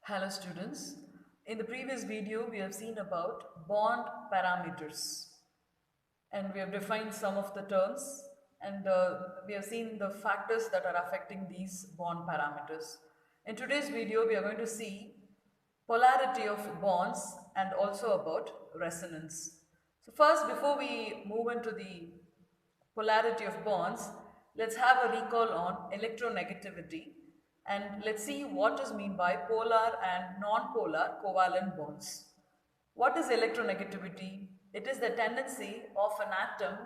Hello students. In the previous video we have seen about bond parameters and we have defined some of the terms and we have seen the factors that are affecting these bond parameters. In today's video we are going to see polarity of bonds and also about resonance. So first, before we move into the polarity of bonds, let's have a recall on electronegativity and let's see what is meant by polar and non-polar covalent bonds. What is electronegativity? It is the tendency of an atom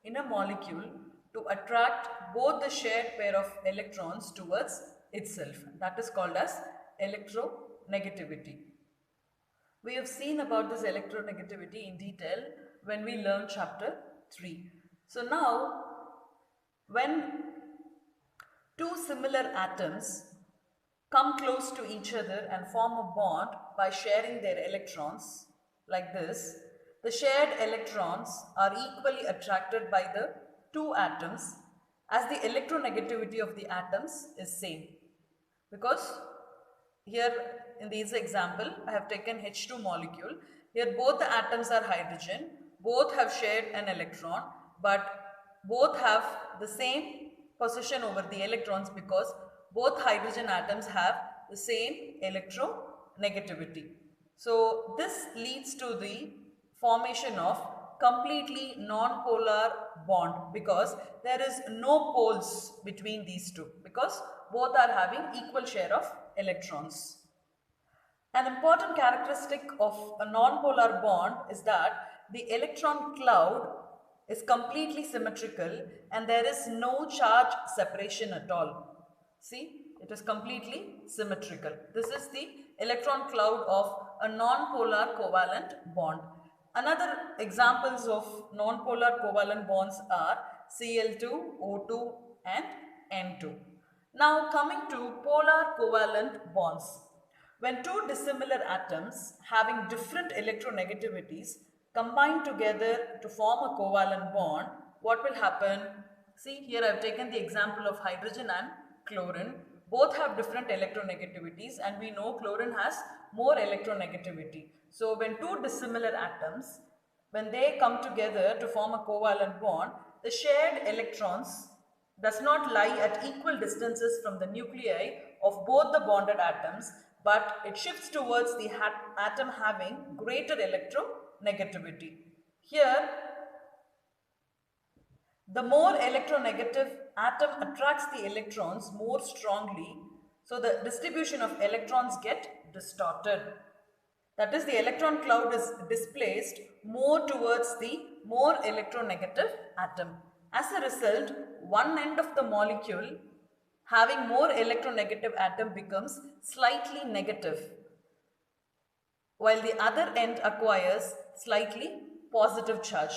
in a molecule to attract both the shared pair of electrons towards itself. That is called as electronegativity. We have seen about this electronegativity in detail when we learned chapter 3. So now, when two similar atoms come close to each other and form a bond by sharing their electrons like this, the shared electrons are equally attracted by the two atoms as the electronegativity of the atoms is same. Because here in this example I have taken H2 molecule. Here both the atoms are hydrogen, both have shared an electron, but both have the same position over the electrons because both hydrogen atoms have the same electronegativity. So this leads to the formation of completely non-polar bond because there is no poles between these two because both are having equal share of electrons. An important characteristic of a non-polar bond is that the electron cloud is completely symmetrical and there is no charge separation at all. See, it is completely symmetrical. This is the electron cloud of a non-polar covalent bond. Another examples of non-polar covalent bonds are Cl2, O2 and N2. Now coming to polar covalent bonds. When two dissimilar atoms having different electronegativities combine together to form a covalent bond, what will happen? See, here I have taken the example of hydrogen and chlorine. Both have different electronegativities and we know chlorine has more electronegativity. So when two dissimilar atoms, when they come together to form a covalent bond, the shared electrons does not lie at equal distances from the nuclei of both the bonded atoms, but it shifts towards the atom having greater electronegativity. Here, the more electronegative atom attracts the electrons more strongly, so the distribution of electrons get distorted. That is, the electron cloud is displaced more towards the more electronegative atom. As a result, one end of the molecule having more electronegative atom becomes slightly negative, while the other end acquires slightly positive charge.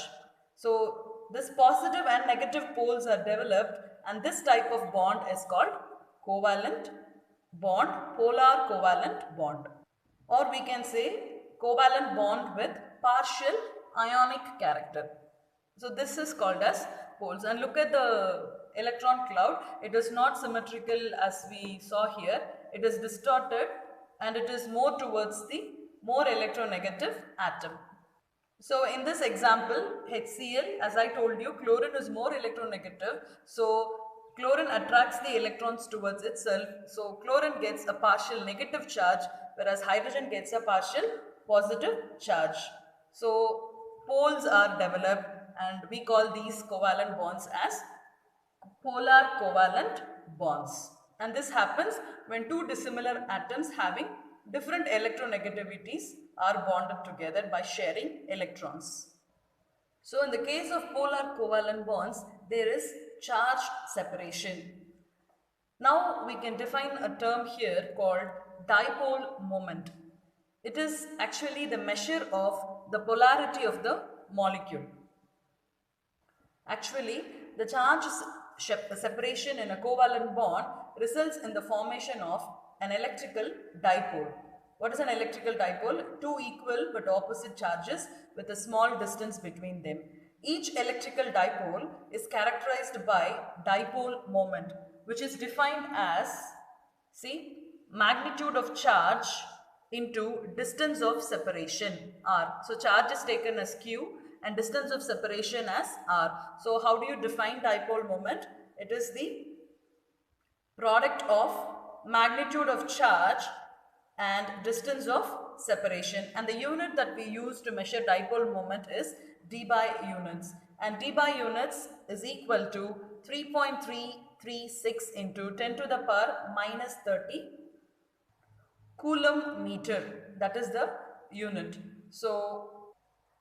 So this positive and negative poles are developed and this type of bond is called covalent bond, polar covalent bond. Or we can say covalent bond with partial ionic character. So this is called as poles. And look at the electron cloud. It is not symmetrical as we saw here. It is distorted and it is more towards the more electronegative atom. So in this example, HCl, as I told you, chlorine is more electronegative. So chlorine attracts the electrons towards itself. So chlorine gets a partial negative charge, whereas hydrogen gets a partial positive charge. So poles are developed and we call these covalent bonds as polar covalent bonds. And this happens when two dissimilar atoms having different electronegativities are bonded together by sharing electrons. So in the case of polar covalent bonds, there is charge separation. Now we can define a term here called dipole moment. It is actually the measure of the polarity of the molecule. Actually, the charge separation in a covalent bond results in the formation of an electrical dipole. What is an electrical dipole? Two equal but opposite charges with a small distance between them. Each electrical dipole is characterized by dipole moment, which is defined as, see, magnitude of charge into distance of separation r. So charge is taken as q and distance of separation as r. So how do you define dipole moment? It is the product of magnitude of charge and distance of separation, and the unit that we use to measure dipole moment is d by units, and d by units is equal to 3.336 into 10 to the power minus 30 coulomb meter, that is the unit. So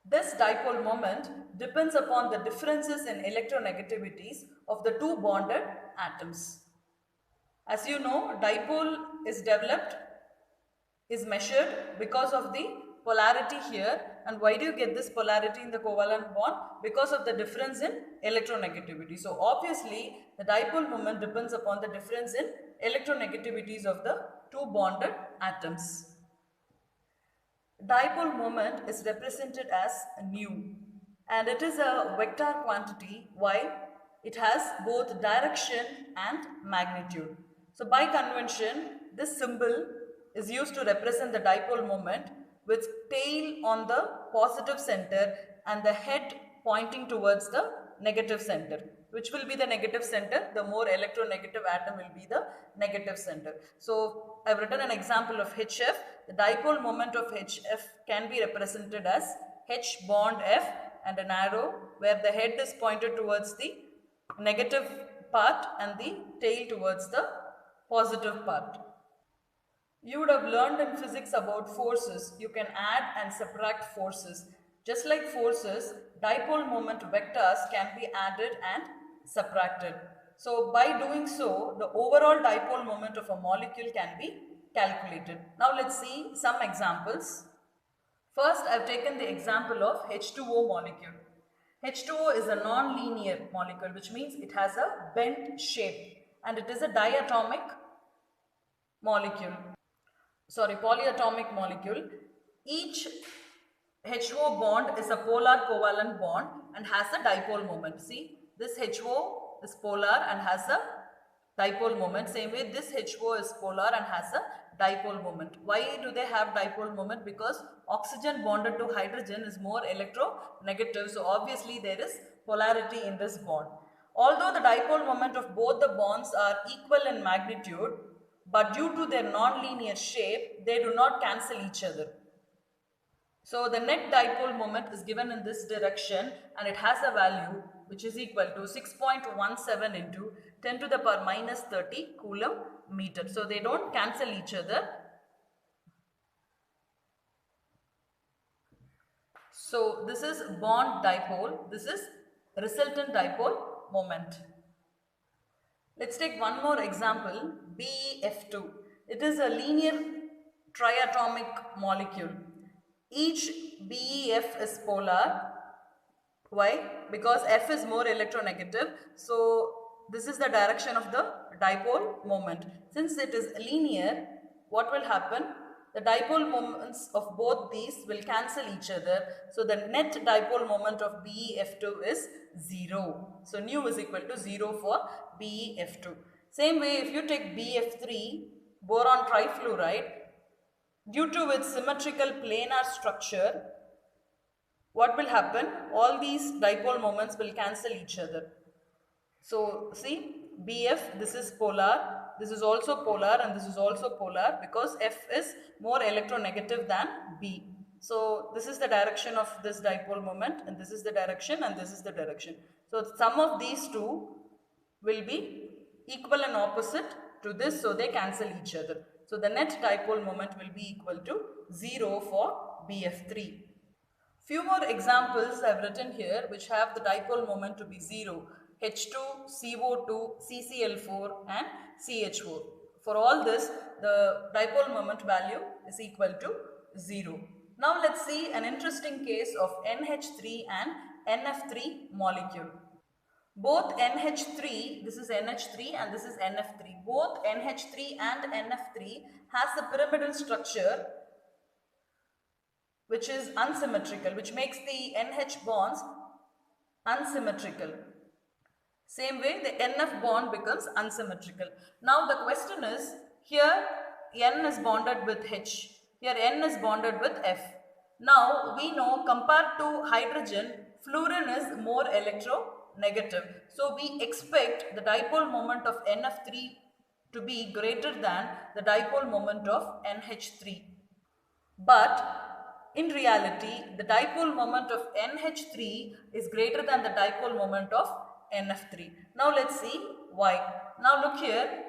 this dipole moment depends upon the differences in electronegativities of the two bonded atoms. As you know, dipole is developed, is measured because of the polarity here. And why do you get this polarity in the covalent bond? Because of the difference in electronegativity. So obviously, the dipole moment depends upon the difference in electronegativities of the two bonded atoms. Dipole moment is represented as nu, and it is a vector quantity. Why? It has both direction and magnitude. So by convention, this symbol is used to represent the dipole moment with tail on the positive center and the head pointing towards the negative center. Which will be the negative center? The more electronegative atom will be the negative center. So I have written an example of HF. The dipole moment of HF can be represented as H bond F and an arrow where the head is pointed towards the negative part and the tail towards the positive part. You would have learned in physics about forces. You can add and subtract forces. Just like forces, dipole moment vectors can be added and subtracted. So by doing so, the overall dipole moment of a molecule can be calculated. Now let's see some examples. First, I have taken the example of H2O molecule. H2O is a non-linear molecule, which means it has a bent shape and it is a diatomic molecule. Sorry, polyatomic molecule. Each HO bond is a polar covalent bond and has a dipole moment. See, this HO is polar and has a dipole moment. Same way, this HO is polar and has a dipole moment. Why do they have dipole moment? Because oxygen bonded to hydrogen is more electronegative. So obviously there is polarity in this bond. Although the dipole moment of both the bonds are equal in magnitude, but due to their non-linear shape, they do not cancel each other. So the net dipole moment is given in this direction and it has a value which is equal to 6.17 into 10 to the power minus 30 coulomb meter. So they don't cancel each other. So this is bond dipole, this is resultant dipole moment. Let's take one more example, BeF2. It is a linear triatomic molecule. Each BeF is polar. Why? Because F is more electronegative. So this is the direction of the dipole moment. Since it is linear, what will happen? The dipole moments of both these will cancel each other. So the net dipole moment of BeF2 is 0. So nu is equal to 0 for BeF2. Same way, if you take BF3, boron trifluoride, due to its symmetrical planar structure, what will happen? All these dipole moments will cancel each other. So see, BF, this is polar, this is also polar and this is also polar because F is more electronegative than B. So this is the direction of this dipole moment and this is the direction and this is the direction. So sum of these two will be equal and opposite to this, so they cancel each other. So the net dipole moment will be equal to 0 for BF3. Few more examples I have written here which have the dipole moment to be 0. H2, CO2, CCl4 and CH4. For all this, the dipole moment value is equal to 0. Now let's see an interesting case of NH3 and NF3 molecule. Both NH3, this is NH3 and this is NF3. Both NH3 and NF3 has a pyramidal structure which is unsymmetrical, which makes the NH bonds unsymmetrical. Same way, the NF bond becomes unsymmetrical. Now the question is, here N is bonded with H. Here N is bonded with F. Now we know compared to hydrogen, fluorine is more electronegative. So we expect the dipole moment of NF3 to be greater than the dipole moment of NH3. But in reality, the dipole moment of NH3 is greater than the dipole moment of NF3. Now let's see why. Now look here,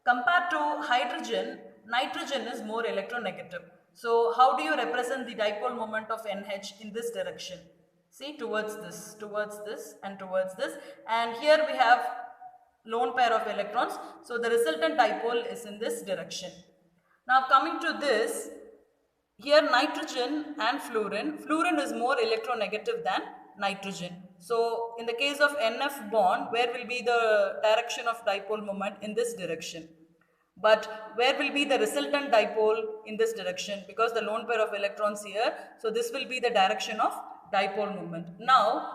compared to hydrogen, nitrogen is more electronegative. So how do you represent the dipole moment of NH in this direction? See, towards this and towards this, and here we have lone pair of electrons. So the resultant dipole is in this direction. Now coming to this, here nitrogen and fluorine is more electronegative than nitrogen. So in the case of NF bond, where will be the direction of dipole moment? In this direction. But where will be the resultant dipole? In this direction, because the lone pair of electrons here. So this will be the direction of dipole moment. Now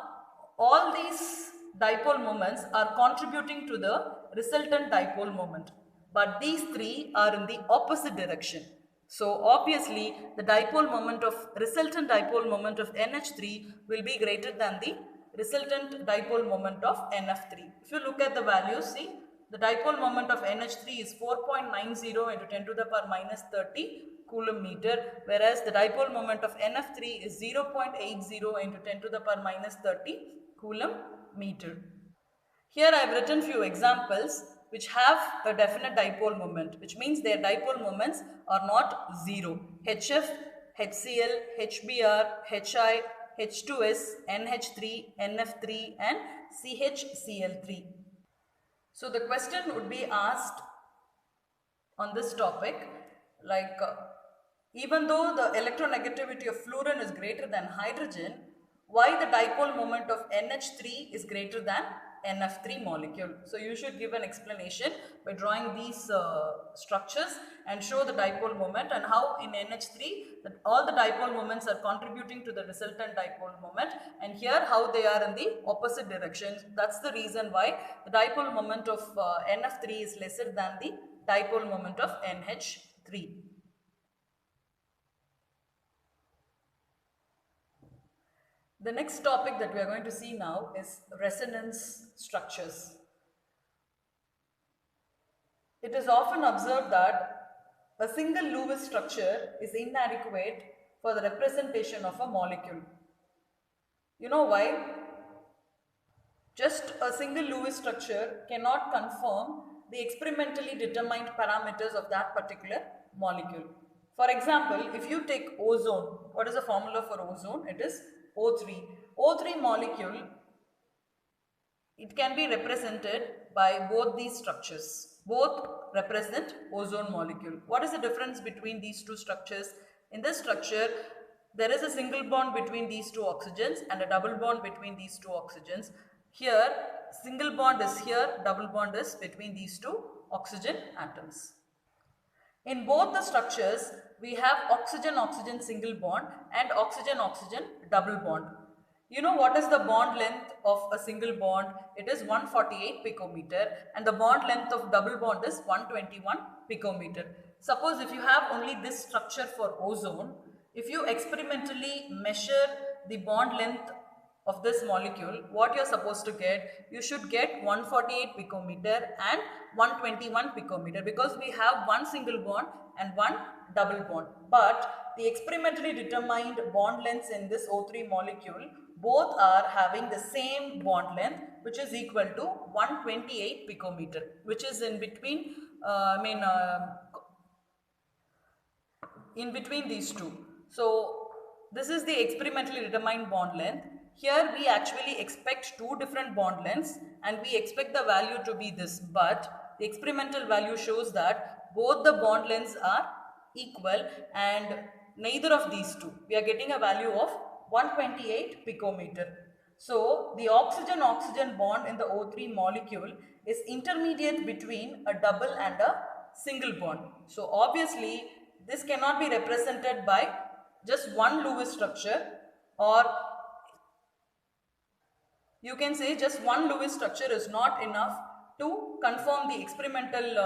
all these dipole moments are contributing to the resultant dipole moment, but these three are in the opposite direction. So obviously the dipole moment of resultant dipole moment of NH3 will be greater than the resultant dipole moment of NF3. If you look at the values, see, the dipole moment of NH3 is 4.90 into 10 to the power minus 30 coulomb meter, whereas the dipole moment of NF3 is 0.80 into 10 to the power minus 30 coulomb meter. Here I have written few examples which have a definite dipole moment, which means their dipole moments are not zero. HF, HCl, HBr, HI, H2S, NH3, NF3 and CHCl3. So the question would be asked on this topic, like even though the electronegativity of fluorine is greater than hydrogen, why the dipole moment of NH3 is greater than NF3 molecule? So you should give an explanation by drawing these structures and show the dipole moment, and how in NH3 that all the dipole moments are contributing to the resultant dipole moment, and here how they are in the opposite direction. That's the reason why the dipole moment of NF3 is lesser than the dipole moment of NH3. The next topic that we are going to see now is resonance structures. It is often observed that a single Lewis structure is inadequate for the representation of a molecule. You know why? Just a single Lewis structure cannot confirm the experimentally determined parameters of that particular molecule. For example, if you take ozone, what is the formula for ozone? It is O3. O3 molecule, it can be represented by both these structures. Both represent ozone molecule. What is the difference between these two structures? In this structure, there is a single bond between these two oxygens and a double bond between these two oxygens. Here, single bond is here, double bond is between these two oxygen atoms. In both the structures, we have oxygen-oxygen single bond and oxygen-oxygen double bond. You know what is the bond length of a single bond? It is 148 picometer, and the bond length of double bond is 121 picometer. Suppose if you have only this structure for ozone, if you experimentally measure the bond length of this molecule, what you are supposed to get? You should get 148 picometer and 121 picometer, because we have one single bond and one double bond. But the experimentally determined bond lengths in this O3 molecule, both are having the same bond length, which is equal to 128 picometer, which is in between, in between these two. So this is the experimentally determined bond length. Here we actually expect two different bond lengths and we expect the value to be this, but the experimental value shows that both the bond lengths are equal and neither of these two. We are getting a value of 128 picometer. So the oxygen-oxygen bond in the O3 molecule is intermediate between a double and a single bond. So obviously this cannot be represented by just one Lewis structure, or you can say just one Lewis structure is not enough to confirm the experimental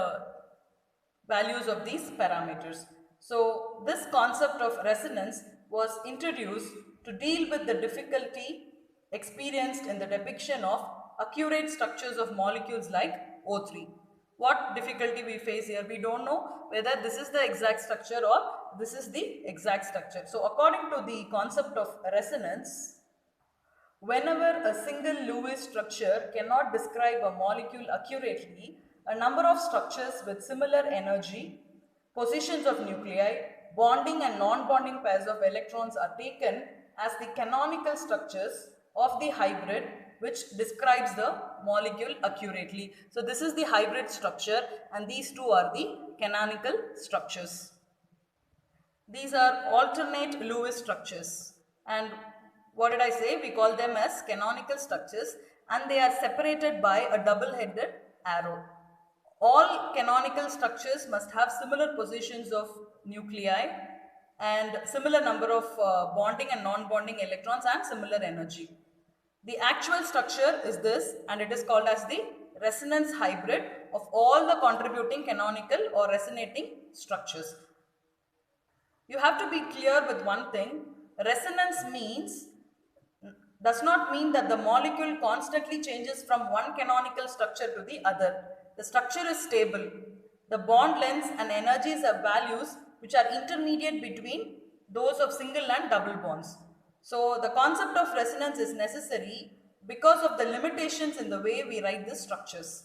values of these parameters. So this concept of resonance was introduced to deal with the difficulty experienced in the depiction of accurate structures of molecules like O3. What difficulty we face here? We don't know whether this is the exact structure or this is the exact structure. So according to the concept of resonance, whenever a single Lewis structure cannot describe a molecule accurately, a number of structures with similar energy, positions of nuclei, bonding and non-bonding pairs of electrons are taken as the canonical structures of the hybrid which describes the molecule accurately. So this is the hybrid structure and these two are the canonical structures. These are alternate Lewis structures, and what did I say? We call them as canonical structures, and they are separated by a double-headed arrow. All canonical structures must have similar positions of nuclei and similar number of bonding and non-bonding electrons and similar energy. The actual structure is this, and it is called as the resonance hybrid of all the contributing canonical or resonating structures. You have to be clear with one thing. Resonance does not mean that the molecule constantly changes from one canonical structure to the other. The structure is stable. The bond lengths and energies have values which are intermediate between those of single and double bonds. So the concept of resonance is necessary because of the limitations in the way we write the structures.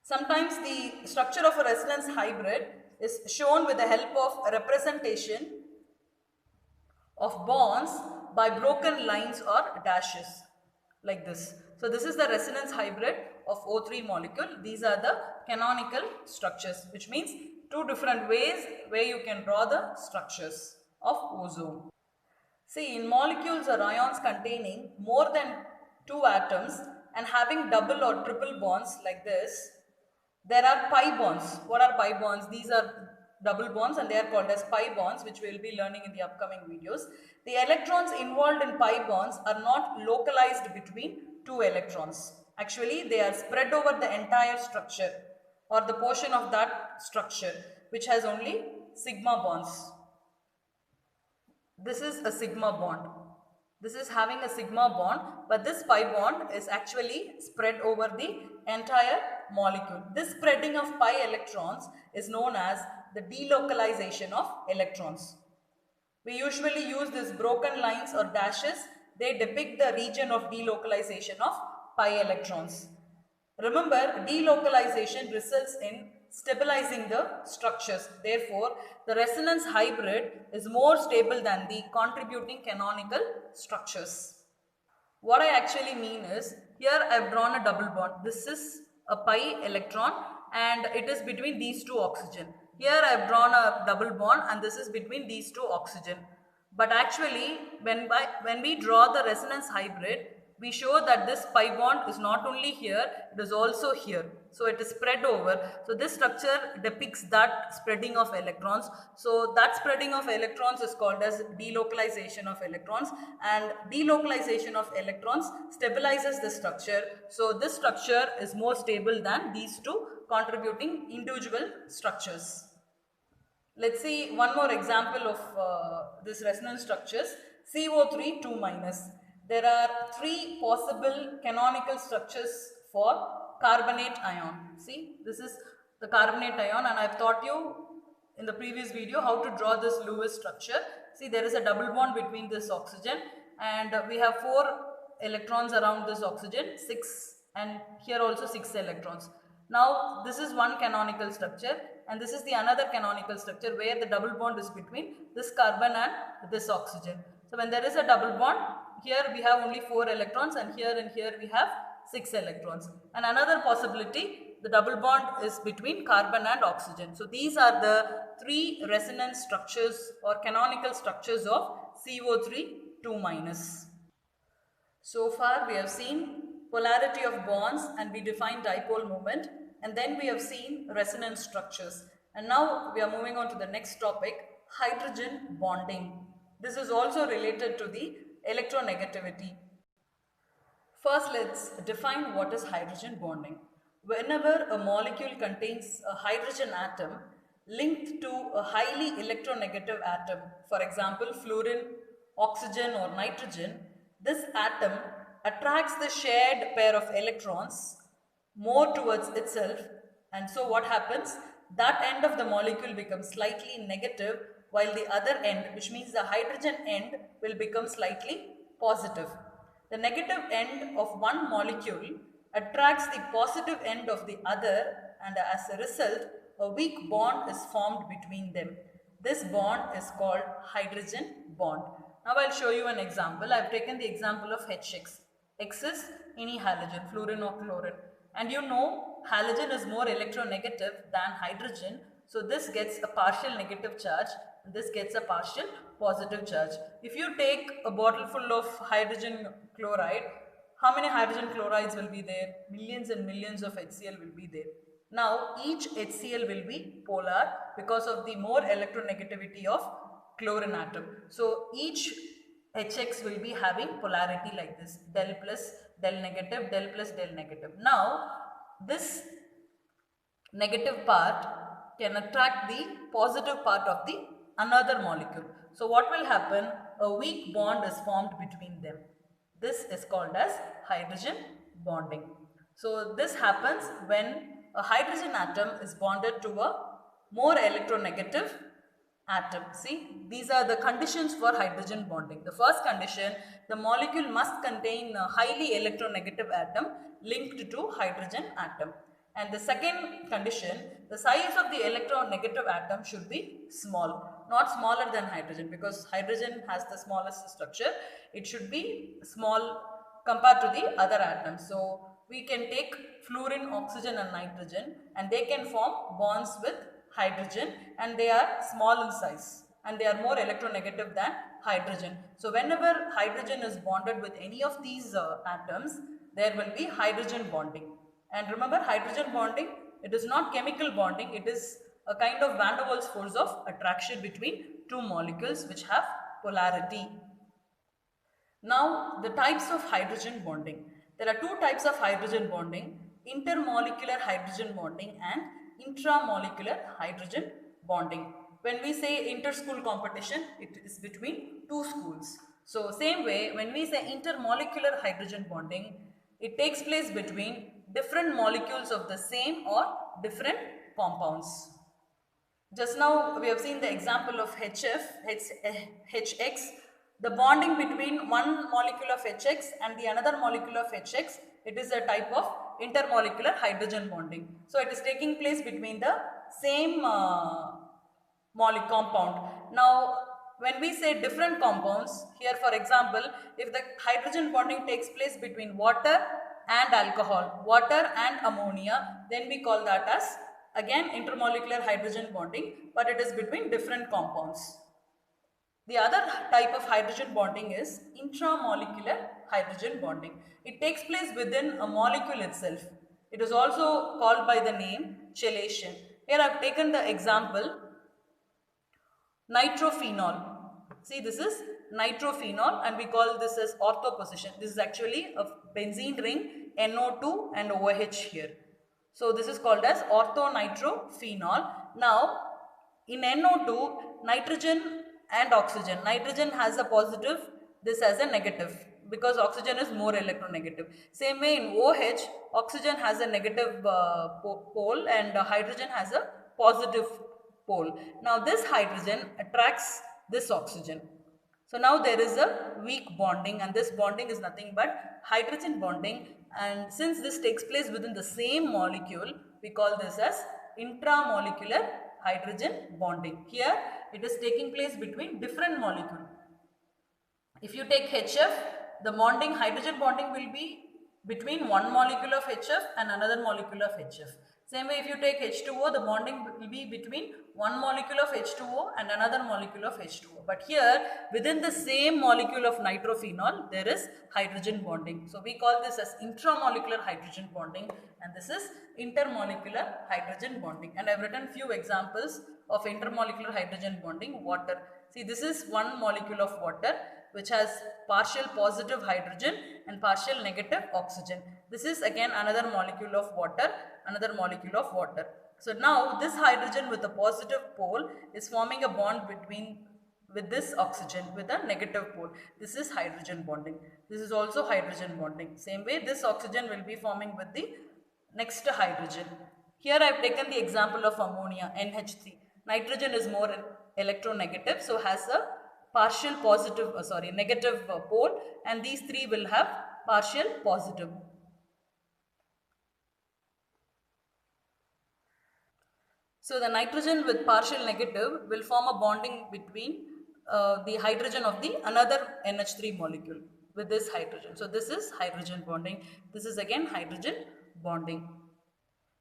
Sometimes the structure of a resonance hybrid is shown with the help of a representation of bonds by broken lines or dashes like this. So this is the resonance hybrid of O3 molecule. These are the canonical structures, which means two different ways where you can draw the structures of ozone. See, in molecules or ions containing more than two atoms and having double or triple bonds like this, there are pi bonds. What are pi bonds? These are double bonds and they are called as pi bonds, which we will be learning in the upcoming videos. The electrons involved in pi bonds are not localized between two electrons. Actually, they are spread over the entire structure or the portion of that structure which has only sigma bonds. This is a sigma bond. This is having a sigma bond, but this pi bond is actually spread over the entire molecule. This spreading of pi electrons is known as the delocalization of electrons. We usually use these broken lines or dashes. They depict the region of delocalization of pi electrons. Remember, delocalization results in stabilizing the structures. Therefore, the resonance hybrid is more stable than the contributing canonical structures. What I actually mean is, here I have drawn a double bond. This is a pi electron and it is between these two oxygen. Here I have drawn a double bond and this is between these two oxygen. But actually, when we draw the resonance hybrid, we show that this pi bond is not only here, it is also here. So it is spread over. So this structure depicts that spreading of electrons. So that spreading of electrons is called as delocalization of electrons, and delocalization of electrons stabilizes the structure. So this structure is more stable than these two contributing individual structures. Let's see one more example of this resonance structures. CO3 2 minus. There are three possible canonical structures for carbonate ion. See, this is the carbonate ion and I have taught you in the previous video how to draw this Lewis structure. See, there is a double bond between this oxygen and we have 4 electrons around this oxygen, 6, and here also 6 electrons. Now this is one canonical structure and this is the another canonical structure where the double bond is between this carbon and this oxygen. So when there is a double bond, here we have only 4 electrons and here we have 6 electrons. And another possibility, the double bond is between carbon and oxygen. So these are the 3 resonance structures or canonical structures of CO3 2 minus. So far we have seen polarity of bonds and we defined dipole moment, and then we have seen resonance structures. And now we are moving on to the next topic, hydrogen bonding. This is also related to the electronegativity. First, let's define what is hydrogen bonding. Whenever a molecule contains a hydrogen atom linked to a highly electronegative atom, for example, fluorine, oxygen, or nitrogen, this atom attracts the shared pair of electrons more towards itself, and so what happens? That end of the molecule becomes slightly negative, while the other end, which means the hydrogen end, will become slightly positive. The negative end of one molecule attracts the positive end of the other, and as a result, a weak bond is formed between them. This bond is called hydrogen bond. Now I'll show you an example. I've taken the example of HX. X is any halogen, fluorine or chlorine. And you know halogen is more electronegative than hydrogen. So this gets a partial negative charge and this gets a partial positive charge. If you take a bottle full of hydrogen chloride, how many hydrogen chlorides will be there? Millions and millions of HCl will be there. Now each HCl will be polar because of the more electronegativity of chlorine atom. So each HX will be having polarity like this, del plus del negative, del plus del negative. Now this negative part can attract the positive part of the another molecule. So what will happen? A weak bond is formed between them. This is called as hydrogen bonding. So this happens when a hydrogen atom is bonded to a more electronegative atom. See, these are the conditions for hydrogen bonding. The first condition, the molecule must contain a highly electronegative atom linked to hydrogen atom. And the second condition, the size of the electronegative atom should be small, not smaller than hydrogen, because hydrogen has the smallest structure. It should be small compared to the other atoms. So we can take fluorine, oxygen and nitrogen, and they can form bonds with hydrogen, and they are small in size and they are more electronegative than hydrogen. So whenever hydrogen is bonded with any of these atoms, there will be hydrogen bonding. And remember, hydrogen bonding, it is not chemical bonding, it is a kind of van der Waals force of attraction between two molecules which have polarity. Now the types of hydrogen bonding. There are two types of hydrogen bonding, intermolecular hydrogen bonding and intramolecular hydrogen bonding. When we say inter-school competition, it is between two schools. So same way, when we say intermolecular hydrogen bonding, it takes place between different molecules of the same or different compounds. Just now we have seen the example of HX. The bonding between one molecule of HX and the another molecule of HX, it is a type of intermolecular hydrogen bonding. So it is taking place between the same compound. Now when we say different compounds, here for example, if the hydrogen bonding takes place between water and alcohol, water and ammonia, then we call that as again intermolecular hydrogen bonding, but it is between different compounds. The other type of hydrogen bonding is intramolecular hydrogen bonding. It takes place within a molecule itself. It is also called by the name chelation. Here I have taken the example nitrophenol. See, this is nitrophenol and we call this as ortho position. This is actually a benzene ring, NO2 and OH here. So this is called as orthonitrophenol. Now in NO2, nitrogen and oxygen. Nitrogen has a positive, this has a negative because oxygen is more electronegative. Same way in OH, oxygen has a negative pole and hydrogen has a positive pole. Now this hydrogen attracts this oxygen. So now there is a weak bonding and this bonding is nothing but hydrogen bonding, and since this takes place within the same molecule, we call this as intramolecular hydrogen bonding. Here it is taking place between different molecules. If you take HF, the bonding, hydrogen bonding will be between one molecule of HF and another molecule of HF. Same way if you take H2O, the bonding will be between one molecule of H2O and another molecule of H2O. But here within the same molecule of nitrophenol, there is hydrogen bonding. So we call this as intramolecular hydrogen bonding and this is intermolecular hydrogen bonding. And I have written few examples of intermolecular hydrogen bonding. Water. See, this is one molecule of water which has partial positive hydrogen and partial negative oxygen. This is again another molecule of water another molecule of water. So now this hydrogen with a positive pole is forming a bond between with this oxygen with a negative pole. This is hydrogen bonding. This is also hydrogen bonding. Same way this oxygen will be forming with the next hydrogen. Here I have taken the example of ammonia, NH3. Nitrogen is more electronegative, so has a partial positive, negative pole, and these three will have partial positive. So the nitrogen with partial negative will form a bonding between the hydrogen of the another NH3 molecule with this hydrogen. So this is hydrogen bonding. This is again hydrogen bonding.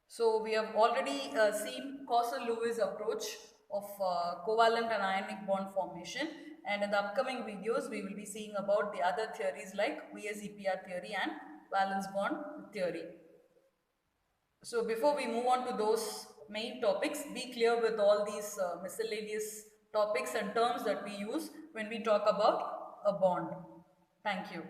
So we have already seen Corso-Lewis approach of covalent and ionic bond formation, and in the upcoming videos we will be seeing about the other theories like VSEPR theory and valence bond theory. So before we move on to those main topics, be clear with all these miscellaneous topics and terms that we use when we talk about a bond. Thank you.